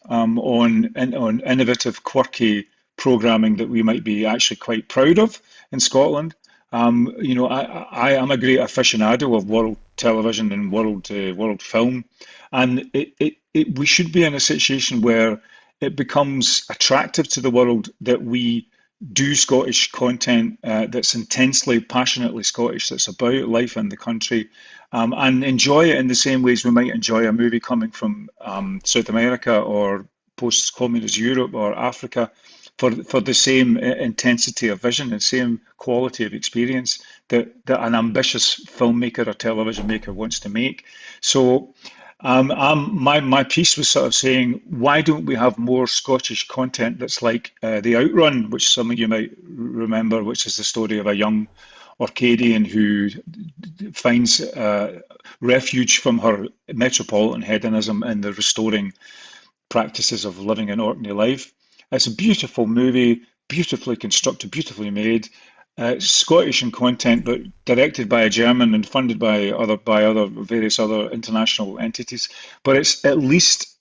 Speaker 2: on innovative, quirky programming that we might be actually quite proud of in Scotland. I am a great aficionado of world television and world film, and we should be in a situation where it becomes attractive to the world that we do Scottish content that's intensely, passionately Scottish, that's about life in the country, and enjoy it in the same ways we might enjoy a movie coming from South America or post-communist Europe or Africa, for the same intensity of vision and same quality of experience that an ambitious filmmaker or television maker wants to make. So my piece was sort of saying, why don't we have more Scottish content that's like The Outrun, which some of you might remember, which is the story of a young Orcadian who finds refuge from her metropolitan hedonism in the restoring practices of living an Orkney life. It's a beautiful movie, beautifully constructed, beautifully made, Scottish in content, but directed by a German and funded by various other international entities. But it's at least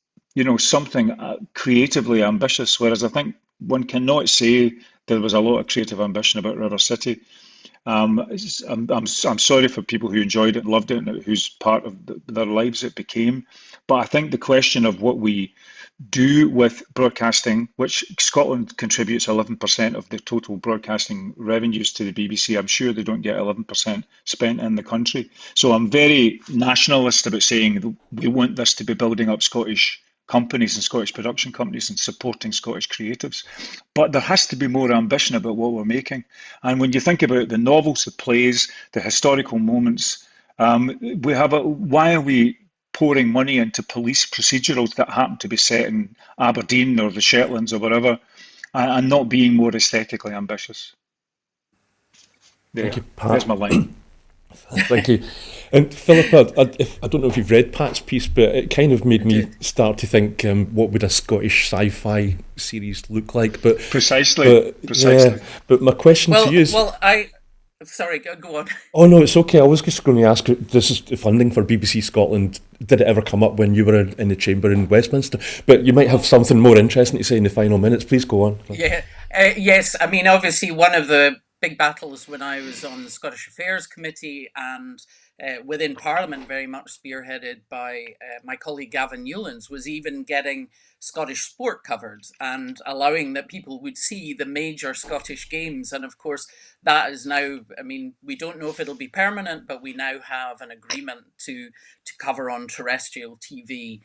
Speaker 2: something creatively ambitious. Whereas I think one cannot say there was a lot of creative ambition about River City. I'm sorry for people who enjoyed it and loved it and whose part of their lives it became. But I think the question of what we do with broadcasting, which Scotland contributes 11% of the total broadcasting revenues to the BBC. I'm sure they don't get 11% spent in the country. So I'm very nationalist about saying we want this to be building up Scottish companies and Scottish production companies and supporting Scottish creatives. But there has to be more ambition about what we're making. And when you think about the novels, the plays, the historical moments, why are we pouring money into police procedurals that happen to be set in Aberdeen or the Shetlands or whatever, and not being more aesthetically ambitious?
Speaker 1: Thank
Speaker 2: There,
Speaker 1: you,
Speaker 2: there's
Speaker 1: Pat.
Speaker 2: my line.
Speaker 1: Thank you. And Philippa, I don't know if you've read Pat's piece, but it kind of made
Speaker 3: I
Speaker 1: me
Speaker 3: did.
Speaker 1: start to think, what would a Scottish sci-fi series look like? But
Speaker 2: Precisely,
Speaker 1: yeah,
Speaker 2: precisely.
Speaker 1: but my question to you is,
Speaker 3: Well, sorry, go on.
Speaker 1: oh no, it's okay. I was just going to ask, this is the funding for BBC Scotland. Did it ever come up when you were in the chamber in Westminster? But you might have
Speaker 3: Well,
Speaker 1: something more interesting to say in the final minutes. Please go on.
Speaker 3: yeah, yes. I mean, obviously, one of the big battles when I was on the Scottish Affairs Committee and within Parliament, very much spearheaded by my colleague Gavin Newlands, was even getting Scottish sport covered and allowing that people would see the major Scottish games. And of course, that is now, I mean, we don't know if it'll be permanent, but we now have an agreement to cover on terrestrial TV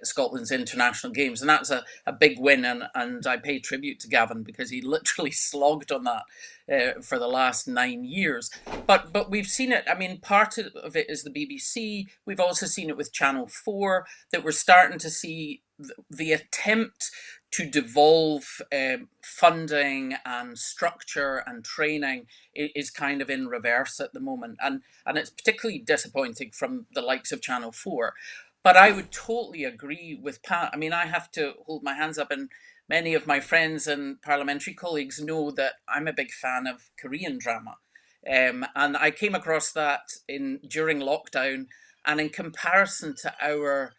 Speaker 3: Scotland's international games, and that's a big win. And I pay tribute to Gavin because he literally slogged on that for the last 9 years. But we've seen it. I mean, part of it is the BBC. We've also seen it with Channel 4 that we're starting to see the attempt to devolve funding and structure and training is kind of in reverse at the moment, and it's particularly disappointing from the likes of Channel 4. But I would totally agree with Pat. I mean, I have to hold my hands up, and many of my friends and parliamentary colleagues know that I'm a big fan of Korean drama. And I came across that in during lockdown, and in comparison to our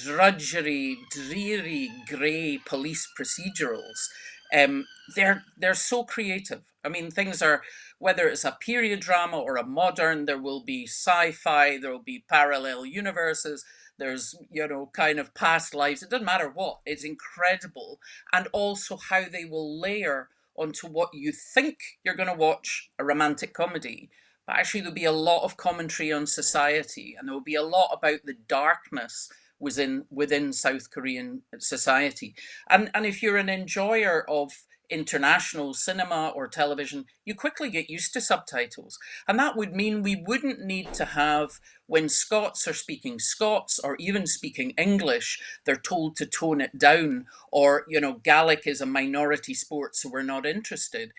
Speaker 3: drudgery, dreary, grey police procedurals, they're so creative. I mean, things are, whether it's a period drama or a modern, there will be sci-fi, there will be parallel universes, there's, kind of past lives. It doesn't matter what. It's incredible. And also how they will layer onto what you think you're going to watch a romantic comedy. But actually, there'll be a lot of commentary on society, and there will be a lot about the darkness within South Korean society. And if you're an enjoyer of international cinema or television, you quickly get used to subtitles. And that would mean we wouldn't need to have, when Scots are speaking Scots or even speaking English, they're told to tone it down, or, Gaelic is a minority sport, so we're not interested.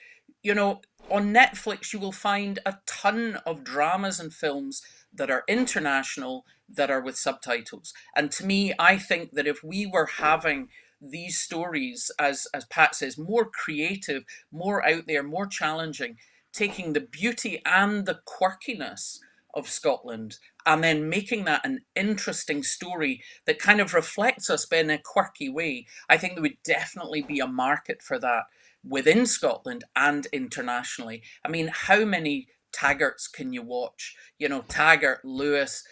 Speaker 3: You know, on Netflix, you will find a ton of dramas and films that are international that are with subtitles. And to me, I think that if we were having these stories, as Pat says, more creative, more out there, more challenging, taking the beauty and the quirkiness of Scotland and then making that an interesting story that kind of reflects us but in a quirky way, I think there would definitely be a market for that within Scotland and internationally. I mean, how many Taggarts can you watch? Taggart, Lewis,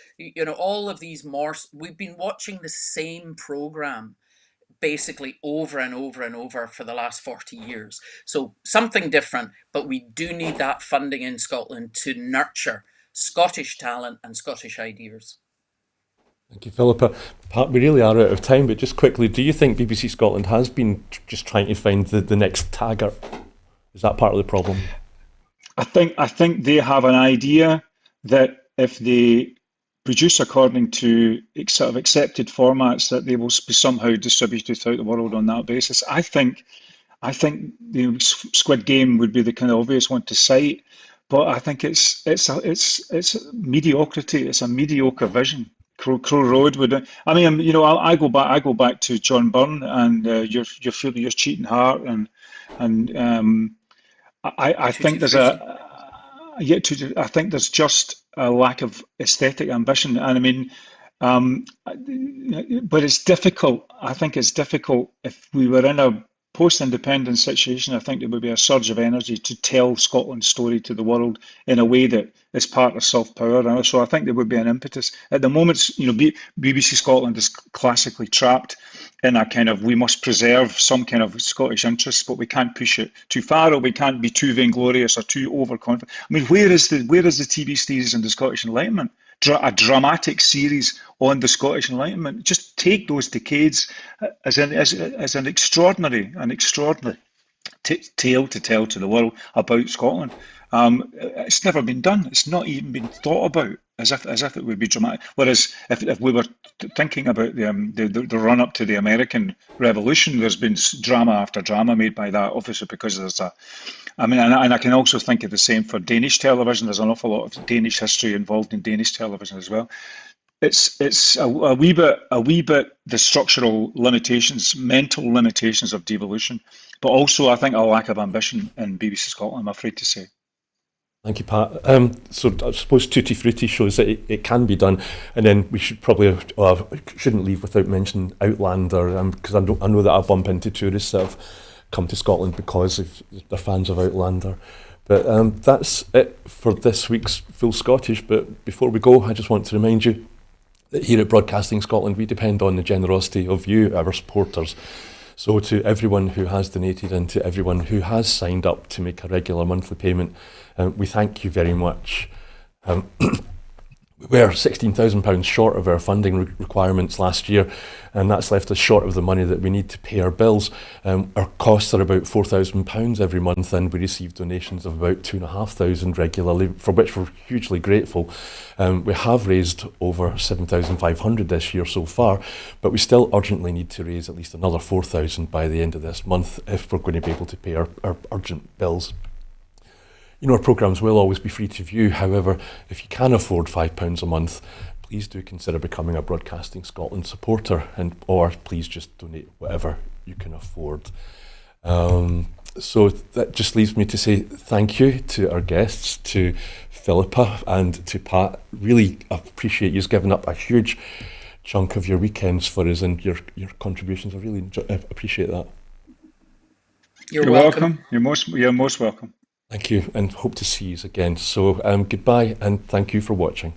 Speaker 3: all of these Morse. We've been watching the same program basically over and over and over for the last 40 years. So something different, but we do need that funding in Scotland to nurture Scottish talent and Scottish ideas.
Speaker 1: Thank you, Philippa. Pat, we really are out of time, but just quickly, do you think BBC Scotland has been just trying to find the next Taggart? Is that part of the problem?
Speaker 2: I think they have an idea that if they produce according to sort of accepted formats, that they will be somehow distributed throughout the world on that basis. I think the Squid Game would be the kind of obvious one to cite, but I think it's mediocrity. It's a mediocre vision. Crow Road would. I mean, I go back to John Byrne and your feeling your cheating heart and I
Speaker 3: Tutti
Speaker 2: think there's
Speaker 3: frutti.
Speaker 2: I think there's just a lack of aesthetic ambition, and I mean, but it's difficult. I think it's difficult if we were in a post-independence situation, I think there would be a surge of energy to tell Scotland's story to the world in a way that is part of soft power. And so I think there would be an impetus. At the moment, BBC Scotland is classically trapped in a kind of, we must preserve some kind of Scottish interests, but we can't push it too far, or we can't be too vainglorious or too overconfident. I mean, where is the TV series on the Scottish Enlightenment? A dramatic series on the Scottish Enlightenment. Just take those decades as an extraordinary tale to tell to the world about Scotland. It's never been done. It's not even been thought about as if it would be dramatic. Whereas if we were thinking about the run up to the American Revolution, there's been drama after drama made by that, obviously because there's and I can also think of the same for Danish television. There's an awful lot of Danish history involved in Danish television as well. It's a wee bit the structural limitations, mental limitations of devolution, but also I think a lack of ambition in BBC Scotland, I'm afraid to say.
Speaker 1: Thank you, Pat. So I suppose Tutti Frutti shows that it can be done, and then we should probably shouldn't leave without mentioning Outlander, because I know that I bump into tourists that have come to Scotland because they're fans of Outlander. But that's it for this week's Full Scottish. But before we go, I just want to remind you that here at Broadcasting Scotland, we depend on the generosity of you, our supporters. So to everyone who has donated and to everyone who has signed up to make a regular monthly payment, we thank you very much. We were £16,000 short of our funding requirements last year, and that's left us short of the money that we need to pay our bills. Our costs are about £4,000 every month, and we receive donations of about £2,500 regularly, for which we're hugely grateful. We have raised over £7,500 this year so far, but we still urgently need to raise at least another £4,000 by the end of this month if we're going to be able to pay our urgent bills. Our programmes will always be free to view. However, if you can afford £5 a month, please do consider becoming a Broadcasting Scotland supporter, or please just donate whatever you can afford. So that just leaves me to say thank you to our guests, to Philippa and to Pat. Really appreciate you giving up a huge chunk of your weekends for us, and your contributions. I really appreciate that.
Speaker 3: You're welcome.
Speaker 2: You're most welcome.
Speaker 1: Thank you, and hope to see you again. So goodbye, and thank you for watching.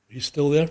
Speaker 1: Are you still there?